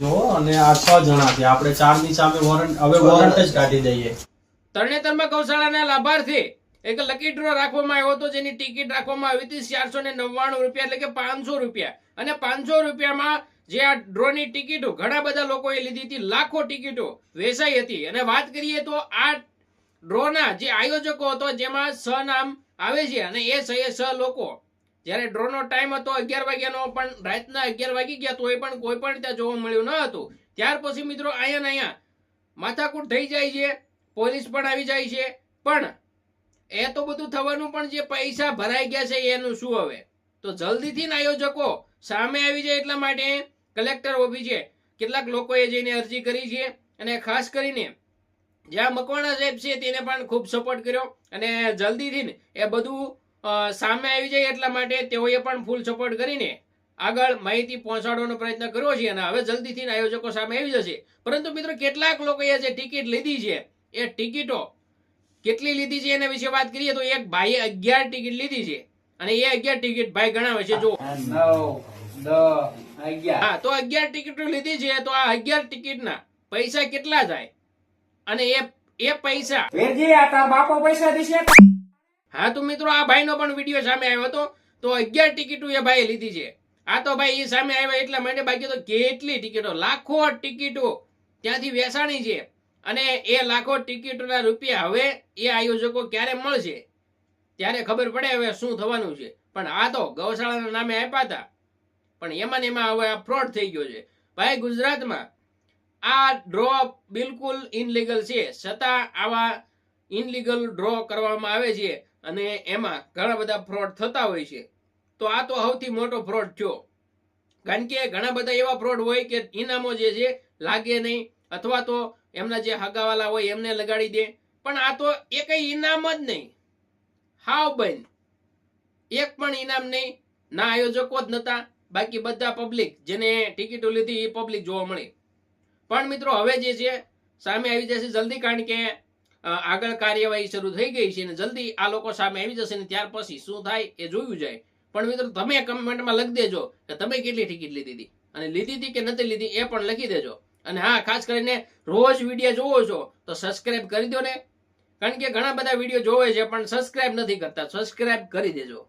જો અને આ 6 જણા છે, આપણે 4 ની સામે વોરંટ હવે વોરંટ જ કાઢી દઈએ. તરણેતરમાં ગૌશાળાના લાભાર્થી એક લકી ડ્રો રાખવામાં આવ્યો હતો, જેની ટિકિટ રાખવામાં આવી હતી 499 રૂપિયા, એટલે કે 500 રૂપિયા. અને 500 રૂપિયામાં જે આ ડ્રોની ટિકિટો ઘણા બધા લોકોએ લીધી હતી, લાખો ટિકિટો વેચાઈ હતી. અને વાત કરીએ તો આ ડ્રોના જે આયોજકો હતો, જેમાં 6 નામ આવે છે, અને એ 6 લોકો જ્યારે ડ્રોનો ટાઈમ હતો 11 વાગ્યાનો, પણ રાતના 11 વાગી ગયા તો એ પણ કોઈ પણ ત્યાં જોવા મળ્યું ન હતું. ત્યાર પછી મિત્રો અહીંયા માથાકૂટ થઈ જાય છે, પોલીસ પણ આવી જાય છે. પણ એ તો બધું થવાનું, પણ જે પૈસા ભરાઈ ગયા છે એનું શું હવે? તો જલ્દીથી આયોજકો સામે આવી જાય એટલા માટે કલેક્ટર ઓફિસે કેટલાક લોકોએ જઈને અરજી કરી છે. અને ખાસ કરીને જ્યાં મકવાણા સાહેબ છે તેને પણ ખૂબ સપોર્ટ કર્યો, અને જલ્દીથી એ બધું સામે આવી જાય એટલા માટે તેઓએ પણ ફૂલ સપોર્ટ કરીને આગળ માહિતી પહોંચાડવાનો પ્રયત્ન કર્યો છે. અને હવે જલ્દીથી આયોજકો સામે આવી જશે. પરંતુ મિત્રો કેટલાક લોકોએ જે ટિકિટ લીધી છે, એ ટિકિટો કેટલી લીધી છે એના વિશે વાત કરીએ તો એક ભાઈએ 11 ટિકિટ લીધી છે, અને એ 11 ટિકિટ ભાઈ ગણાવે છે. જો 9, 10, 11. હા, તો 11 ટિકિટો લીધી છે, તો આ 11 ટિકિટના પૈસા કેટલા થાય? અને એ પૈસા વેરજી આ તાર બાપો પૈસા દેશે. હા, તો મિત્રો આ ભાઈનો પણ વિડીયો સામે આવ્યો હતો. તો 11 ટિકિટો એ ભાઈ લીધી છે. આ તો ભાઈ એ સામે આવ્યા એટલા માટે, બાકી તો કેટલી ટિકિટો, લાખો ટિકિટો ત્યાંથી વેચાણી છે. અને એ લાખો ટિકિટોના રૂપિયા હવે એ આયોજકો ક્યારે મળશે ત્યારે ખબર પડે હવે શું થવાનું છે. પણ આ તો ગૌશાળાના નામે આપ્યા હતા, પણ એમાં ને એમાં હવે આ ફ્રોડ થઈ ગયો છે. ભાઈ ગુજરાતમાં આ ડ્રો બિલકુલ ઇનલીગલ છે, છતાં આવા ઇનલીગલ ડ્રો કરવામાં આવે છે, અને એમાં ઘણા બધા ફ્રોડ થતા હોય છે. તો આ તો સૌથી મોટો ફ્રોડ થયો, કારણ કે ઘણા બધા એવા ફ્રોડ હોય કે ઇનામો જે છે લાગે નહીં, અથવા તો એમના જે હગાવાલા હોય એમને લગાડી દે. પણ આ તો એ કઈ ઇનામ જ નહીં, હાવ બંધ, એક પણ ઇનામ નહીં. ના આયોજકો જ નતા, બાકી બધા પબ્લિક જેને ટિકિટો લીધી એ પબ્લિક જોવા મળી. પણ મિત્રો હવે જે છે સામે આવી જશે જલ્દી, કારણ કે આગળ કાર્યવાહી શરૂ થઈ ગઈ છે, અને જલ્દી આ લોકો સામે આવી જશે, ને ત્યાર પછી શું થાય એ જોયું જાય. પણ મિત્રો તમે કમેન્ટમાં લખી દેજો કે તમે કેટલી ટિકિટ લીધી હતી, અને લીધી હતી કે નથી લીધી એ પણ લખી દેજો. અને હા, ખાસ કરીને રોજ વિડીયો જોવો છો તો સબસ્ક્રાઇબ કરી દો ને, કારણ કે ઘણા બધા વિડીયો જોવે છે પણ સબસ્ક્રાઇબ નથી કરતા. સબસ્ક્રાઇબ કરી દેજો.